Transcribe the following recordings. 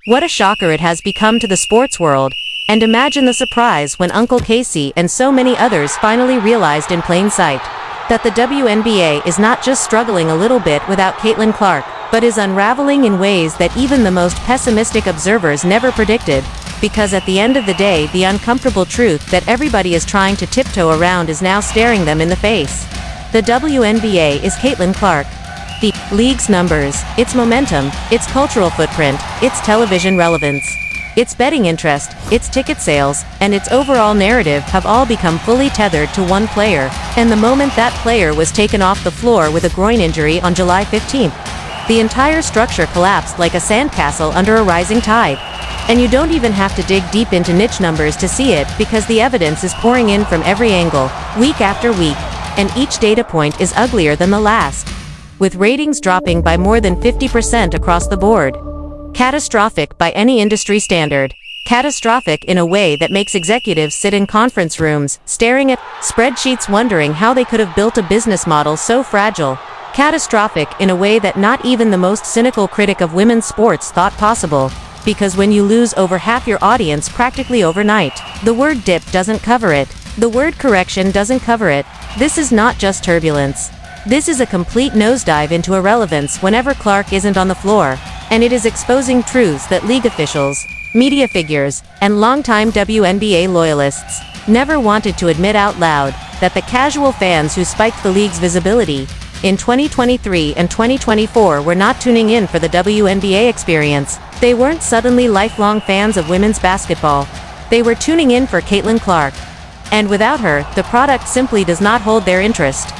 What a shocker it has become to the sports world. And imagine the surprise when Uncle Casey and so many others finally realized in plain sight that the WNBA is not just struggling a little bit without Caitlin Clark, but is unraveling in ways that even the most pessimistic observers never predicted, because at the end of the day, the uncomfortable truth that everybody is trying to tiptoe around is now staring them in the face. The WNBA is Caitlin Clark. The league's numbers, its momentum, its cultural footprint, its television relevance, its betting interest, its ticket sales, and its overall narrative have all become fully tethered to one player, and the moment that player was taken off the floor with a groin injury on July 15th, the entire structure collapsed like a sandcastle under a rising tide. And you don't even have to dig deep into niche numbers to see it, because the evidence is pouring in from every angle, week after week, and each data point is uglier than the last, with ratings dropping by more than 50% across the board. Catastrophic by any industry standard. Catastrophic in a way that makes executives sit in conference rooms, staring at spreadsheets wondering how they could have built a business model so fragile. Catastrophic in a way that not even the most cynical critic of women's sports thought possible. Because when you lose over half your audience practically overnight, the word dip doesn't cover it. The word correction doesn't cover it. This is not just turbulence. This is a complete nosedive into irrelevance whenever Clark isn't on the floor, and it is exposing truths that league officials, media figures, and longtime WNBA loyalists never wanted to admit out loud, that the casual fans who spiked the league's visibility in 2023 and 2024 were not tuning in for the WNBA experience. They weren't suddenly lifelong fans of women's basketball. They were tuning in for Caitlin Clark. And without her, the product simply does not hold their interest.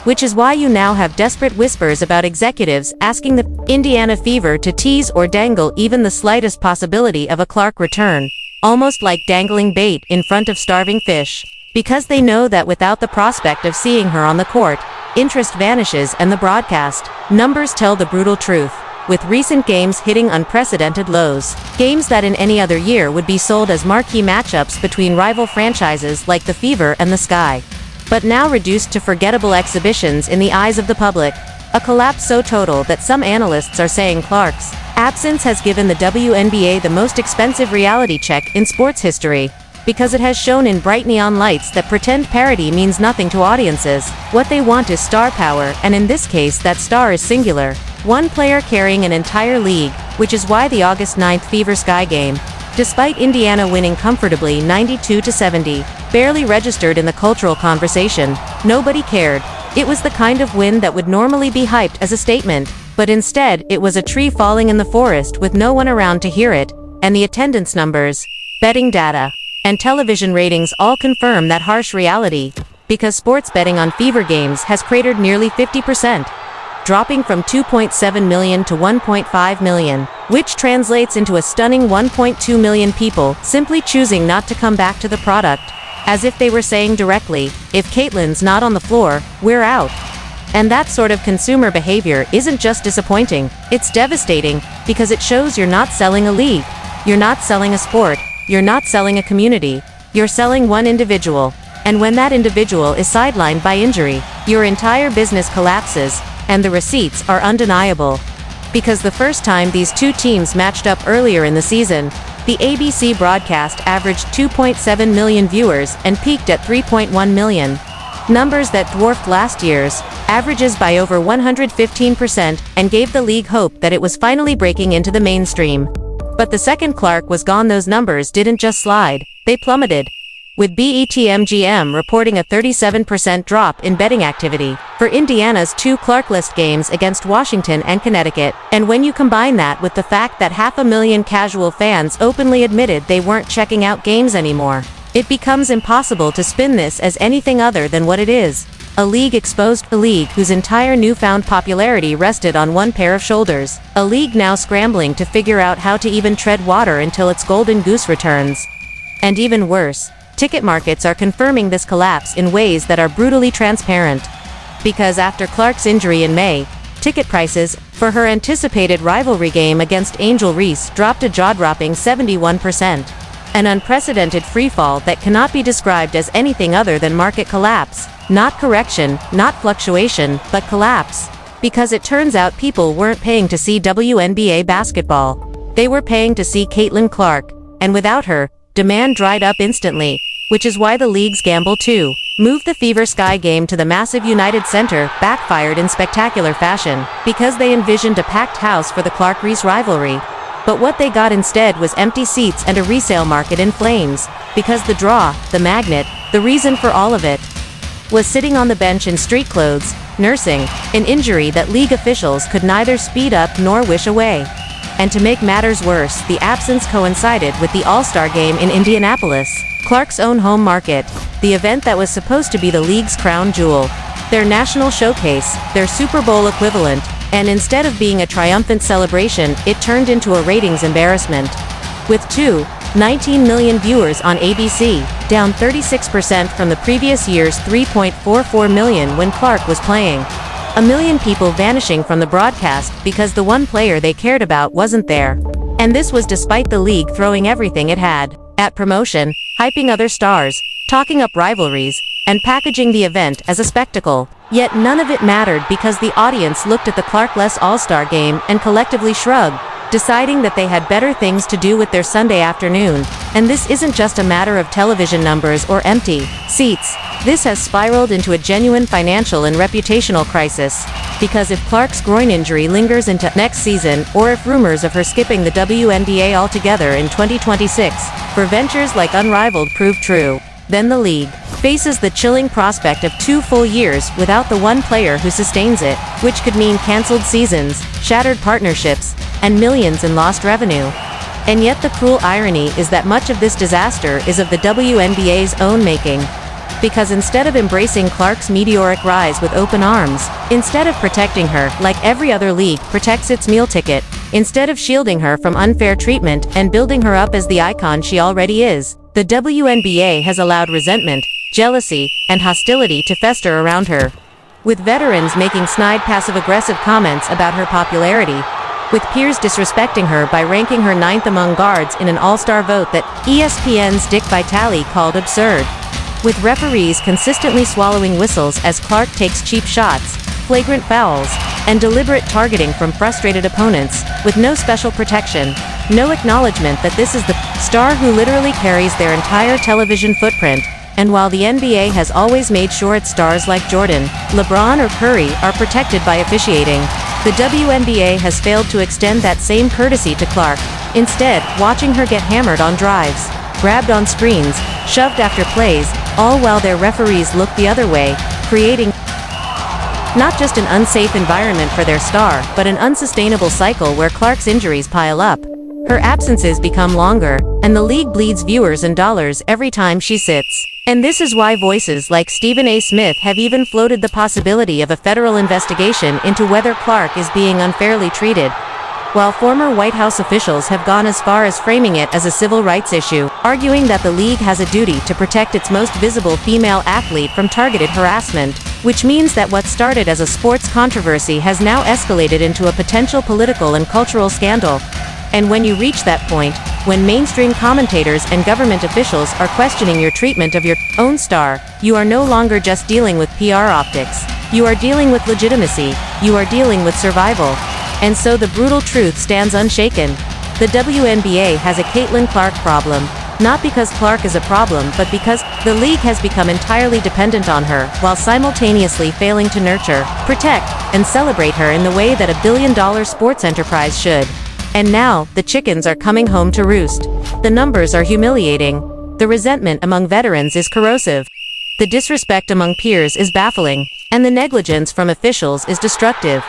Which is why you now have desperate whispers about executives asking the Indiana Fever to tease or dangle even the slightest possibility of a Clark return, almost like dangling bait in front of starving fish. Because they know that without the prospect of seeing her on the court, interest vanishes and the broadcast numbers tell the brutal truth, with recent games hitting unprecedented lows. Games that in any other year would be sold as marquee matchups between rival franchises like the Fever and the Sky, but now reduced to forgettable exhibitions in the eyes of the public. A collapse so total that some analysts are saying Clark's absence has given the WNBA the most expensive reality check in sports history, because it has shown in bright neon lights that pretend parity means nothing to audiences. What they want is star power, and in this case that star is singular. One player carrying an entire league, which is why the August 9th Fever Sky game, despite Indiana winning comfortably 92-70, barely registered in the cultural conversation. Nobody cared. It was the kind of win that would normally be hyped as a statement, but instead it was a tree falling in the forest with no one around to hear it, and the attendance numbers, betting data, and television ratings all confirm that harsh reality, because sports betting on Fever games has cratered nearly 50%. Dropping from 2.7 million to 1.5 million, which translates into a stunning 1.2 million people simply choosing not to come back to the product, as if they were saying directly, if Caitlin's not on the floor, we're out. And that sort of consumer behavior isn't just disappointing, it's devastating, because it shows you're not selling a league, you're not selling a sport, you're not selling a community, you're selling one individual. And when that individual is sidelined by injury, your entire business collapses. And the receipts are undeniable. Because the first time these two teams matched up earlier in the season, the ABC broadcast averaged 2.7 million viewers and peaked at 3.1 million. Numbers that dwarfed last year's averages by over 115% and gave the league hope that it was finally breaking into the mainstream. But the second Clark was gone, those numbers didn't just slide, they plummeted, with BETMGM reporting a 37% drop in betting activity for Indiana's two Clark-less games against Washington and Connecticut. And when you combine that with the fact that 500,000 casual fans openly admitted they weren't checking out games anymore, it becomes impossible to spin this as anything other than what it is. A league exposed, a league whose entire newfound popularity rested on one pair of shoulders, a league now scrambling to figure out how to even tread water until its golden goose returns. And even worse, ticket markets are confirming this collapse in ways that are brutally transparent. Because after Clark's injury in May, ticket prices for her anticipated rivalry game against Angel Reese dropped a jaw-dropping 71%. An unprecedented freefall that cannot be described as anything other than market collapse. Not correction, not fluctuation, but collapse. Because it turns out people weren't paying to see WNBA basketball. They were paying to see Caitlin Clark, and without her, demand dried up instantly, which is why the league's gamble to move the Fever Sky game to the massive United Center backfired in spectacular fashion, because they envisioned a packed house for the Clark-Reese rivalry. But what they got instead was empty seats and a resale market in flames, because the draw, the magnet, the reason for all of it, was sitting on the bench in street clothes, nursing an injury that league officials could neither speed up nor wish away. And to make matters worse, the absence coincided with the All-Star Game in Indianapolis, Clark's own home market, the event that was supposed to be the league's crown jewel, their national showcase, their Super Bowl equivalent, and instead of being a triumphant celebration, it turned into a ratings embarrassment. With 19 million viewers on ABC, down 36% from the previous year's 3.44 million when Clark was playing. A million people vanishing from the broadcast because the one player they cared about wasn't there. And this was despite the league throwing everything it had at promotion, hyping other stars, talking up rivalries, and packaging the event as a spectacle. Yet none of it mattered because the audience looked at the Clark-less All-Star Game and collectively shrugged, deciding that they had better things to do with their Sunday afternoon. And this isn't just a matter of television numbers or empty seats. This has spiraled into a genuine financial and reputational crisis. Because if Clark's groin injury lingers into next season, or if rumors of her skipping the WNBA altogether in 2026, for ventures like Unrivaled prove true, then the league faces the chilling prospect of 2 full years without the one player who sustains it, which could mean canceled seasons, shattered partnerships, and millions in lost revenue. And yet the cruel irony is that much of this disaster is of the WNBA's own making. Because instead of embracing Clark's meteoric rise with open arms, instead of protecting her like every other league protects its meal ticket, instead of shielding her from unfair treatment and building her up as the icon she already is, the WNBA has allowed resentment, jealousy, and hostility to fester around her. With veterans making snide passive-aggressive comments about her popularity, with peers disrespecting her by ranking her 9th among guards in an all-star vote that ESPN's Dick Vitale called absurd, with referees consistently swallowing whistles as Clark takes cheap shots, flagrant fouls, and deliberate targeting from frustrated opponents, with no special protection, no acknowledgement that this is the star who literally carries their entire television footprint. And while the NBA has always made sure its stars like Jordan, LeBron, or Curry are protected by officiating, the WNBA has failed to extend that same courtesy to Clark, instead watching her get hammered on drives, grabbed on screens, shoved after plays, all while their referees look the other way, creating not just an unsafe environment for their star, but an unsustainable cycle where Clark's injuries pile up. Her absences become longer, and the league bleeds viewers and dollars every time she sits. And this is why voices like Stephen A. Smith have even floated the possibility of a federal investigation into whether Clark is being unfairly treated, while former White House officials have gone as far as framing it as a civil rights issue, arguing that the league has a duty to protect its most visible female athlete from targeted harassment, which means that what started as a sports controversy has now escalated into a potential political and cultural scandal. And when you reach that point, when mainstream commentators and government officials are questioning your treatment of your own star, you are no longer just dealing with PR optics. You are dealing with legitimacy. You are dealing with survival. And so the brutal truth stands unshaken. The WNBA has a Caitlin Clark problem, not because Clark is a problem, but because the league has become entirely dependent on her, while simultaneously failing to nurture, protect, and celebrate her in the way that a billion-dollar sports enterprise should. And now, the chickens are coming home to roost. The numbers are humiliating. The resentment among veterans is corrosive. The disrespect among peers is baffling. And the negligence from officials is destructive.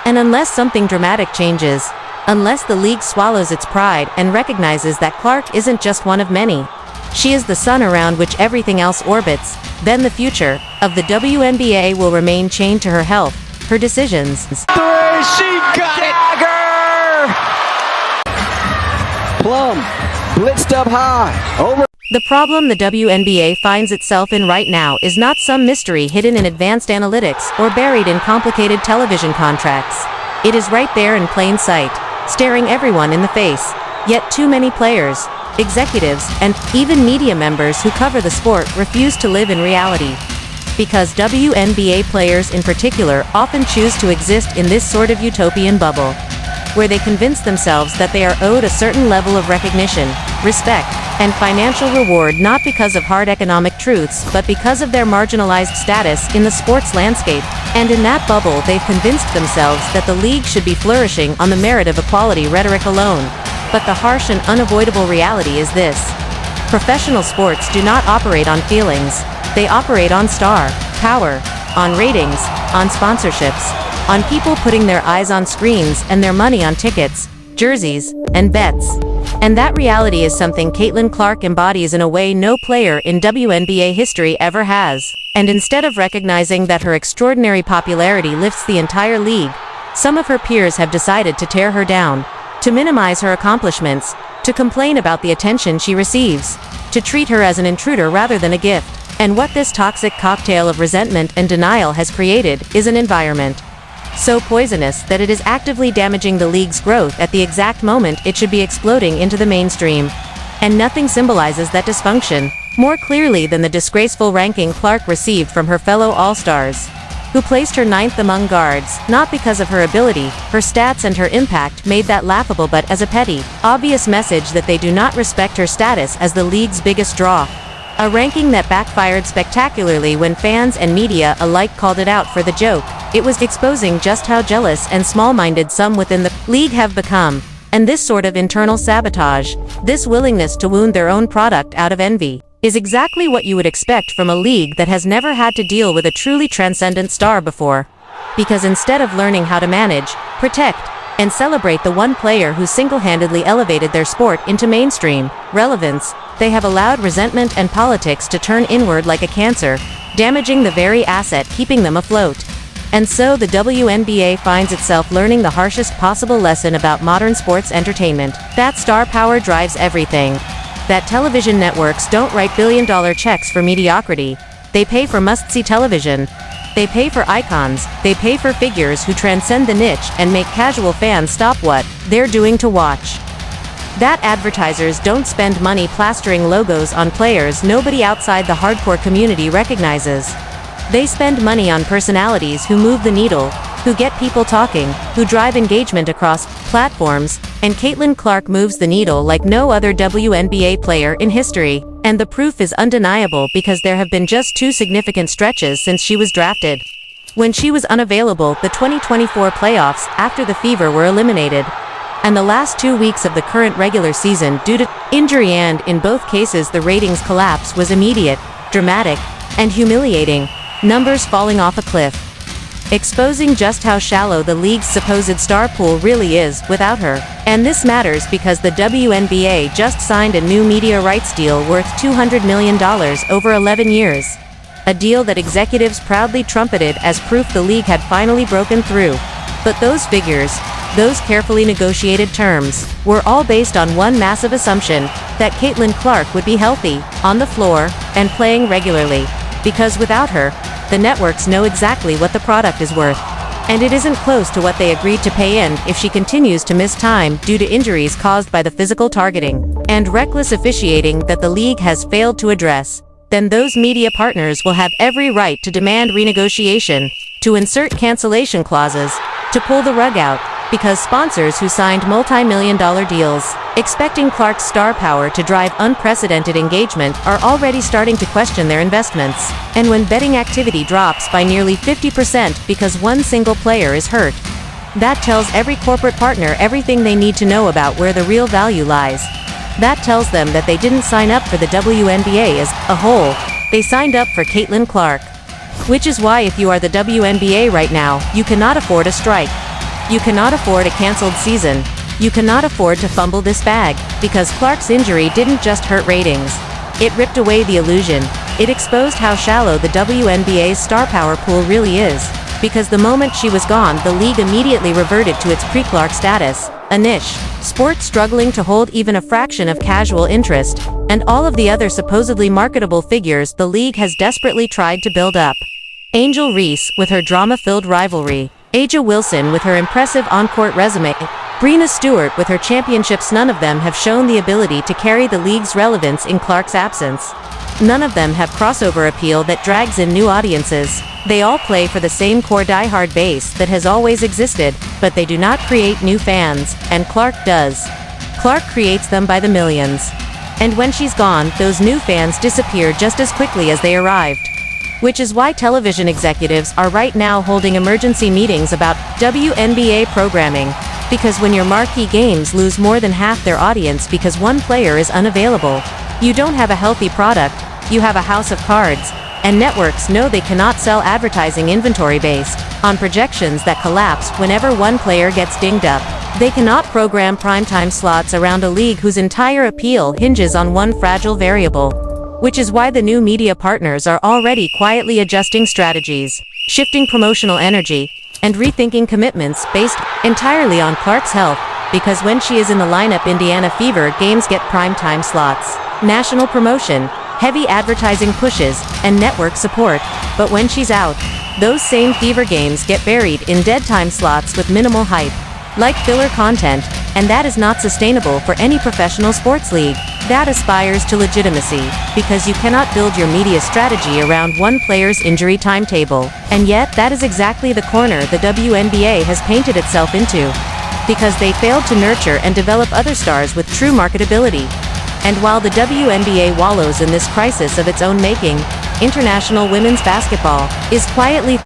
And unless something dramatic changes, unless the league swallows its pride and recognizes that Clark isn't just one of many, she is the sun around which everything else orbits, then the future of the WNBA will remain chained to her health, her decisions. Three, she got it! Plum, blitzed up high, over. The problem the WNBA finds itself in right now is not some mystery hidden in advanced analytics or buried in complicated television contracts. It is right there in plain sight, staring everyone in the face. Yet too many players, executives, and even media members who cover the sport refuse to live in reality. Because WNBA players in particular often choose to exist in this sort of utopian bubble. where they convince themselves that they are owed a certain level of recognition, respect, and financial reward not because of hard economic truths but because of their marginalized status in the sports landscape. And in that bubble they've convinced themselves that the league should be flourishing on the merit of equality rhetoric alone. But the harsh and unavoidable reality is this. Professional sports do not operate on feelings. They operate on star power, on ratings, on sponsorships, on people putting their eyes on screens and their money on tickets, jerseys, and bets. And that reality is something Caitlin Clark embodies in a way no player in WNBA history ever has. And instead of recognizing that her extraordinary popularity lifts the entire league, some of her peers have decided to tear her down, to minimize her accomplishments, to complain about the attention she receives, to treat her as an intruder rather than a gift. And what this toxic cocktail of resentment and denial has created is an environment so poisonous that it is actively damaging the league's growth at the exact moment it should be exploding into the mainstream. And nothing symbolizes that dysfunction more clearly than the disgraceful ranking Clark received from her fellow All-Stars, who placed her 9th among guards, not because of her ability, her stats and her impact made that laughable, but as a petty, obvious message that they do not respect her status as the league's biggest draw. A ranking that backfired spectacularly when fans and media alike called it out for the joke. It was exposing just how jealous and small-minded some within the league have become. And this sort of internal sabotage, this willingness to wound their own product out of envy, is exactly what you would expect from a league that has never had to deal with a truly transcendent star before. Because instead of learning how to manage, protect, and celebrate the one player who single-handedly elevated their sport into mainstream relevance, they have allowed resentment and politics to turn inward like a cancer, damaging the very asset keeping them afloat. And so the WNBA finds itself learning the harshest possible lesson about modern sports entertainment, that star power drives everything. That television networks don't write billion-dollar checks for mediocrity. They pay for must-see television. They pay for icons. They pay for figures who transcend the niche and make casual fans stop what they're doing to watch. That advertisers don't spend money plastering logos on players nobody outside the hardcore community recognizes. They spend money on personalities who move the needle, who get people talking, who drive engagement across platforms, and Caitlin Clark moves the needle like no other WNBA player in history. And the proof is undeniable because there have been just 2 significant stretches since she was drafted. When she was unavailable, the 2024 playoffs after the Fever were eliminated, and the last 2 weeks of the current regular season due to injury, and in both cases the ratings collapse was immediate, dramatic, and humiliating, numbers falling off a cliff, exposing just how shallow the league's supposed star pool really is without her. And this matters because the WNBA just signed a new media rights deal worth $200 million over 11 years. A deal that executives proudly trumpeted as proof the league had finally broken through. But those figures, those carefully negotiated terms, were all based on one massive assumption, that Caitlin Clark would be healthy, on the floor, and playing regularly. Because without her, the networks know exactly what the product is worth. And it isn't close to what they agreed to pay, and if she continues to miss time due to injuries caused by the physical targeting and reckless officiating that the league has failed to address, then those media partners will have every right to demand renegotiation, to insert cancellation clauses, to pull the rug out, because sponsors who signed multi-million-dollar deals, expecting Clark's star power to drive unprecedented engagement, are already starting to question their investments. And when betting activity drops by nearly 50% because one single player is hurt, that tells every corporate partner everything they need to know about where the real value lies. That tells them that they didn't sign up for the WNBA as a whole, they signed up for Caitlin Clark. Which is why if you are the WNBA right now, you cannot afford a strike. You cannot afford a canceled season. You cannot afford to fumble this bag, because Clark's injury didn't just hurt ratings. It ripped away the illusion. It exposed how shallow the WNBA's star power pool really is, because the moment she was gone, the league immediately reverted to its pre-Clark status, a niche sport struggling to hold even a fraction of casual interest, and all of the other supposedly marketable figures the league has desperately tried to build up. Angel Reese with her drama-filled rivalry, Aja Wilson with her impressive on-court resume, Breena Stewart with her championships, none of them have shown the ability to carry the league's relevance in Clark's absence. None of them have crossover appeal that drags in new audiences. They all play for the same core diehard base that has always existed, but they do not create new fans, and Clark does. Clark creates them by the millions. And when she's gone, those new fans disappear just as quickly as they arrived. Which is why television executives are right now holding emergency meetings about WNBA programming, because when your marquee games lose more than half their audience because one player is unavailable, you don't have a healthy product, you have a house of cards, and networks know they cannot sell advertising inventory based on projections that collapse whenever one player gets dinged up. They cannot program primetime slots around a league whose entire appeal hinges on one fragile variable. Which is why the new media partners are already quietly adjusting strategies, shifting promotional energy, and rethinking commitments based entirely on Clark's health, because when she is in the lineup, Indiana Fever games get primetime slots, national promotion, heavy advertising pushes, and network support, but when she's out, those same Fever games get buried in dead time slots with minimal hype, like filler content, and that is not sustainable for any professional sports league that aspires to legitimacy, because you cannot build your media strategy around one player's injury timetable. And yet, that is exactly the corner the WNBA has painted itself into, because they failed to nurture and develop other stars with true marketability. And while the WNBA wallows in this crisis of its own making, international women's basketball is quietly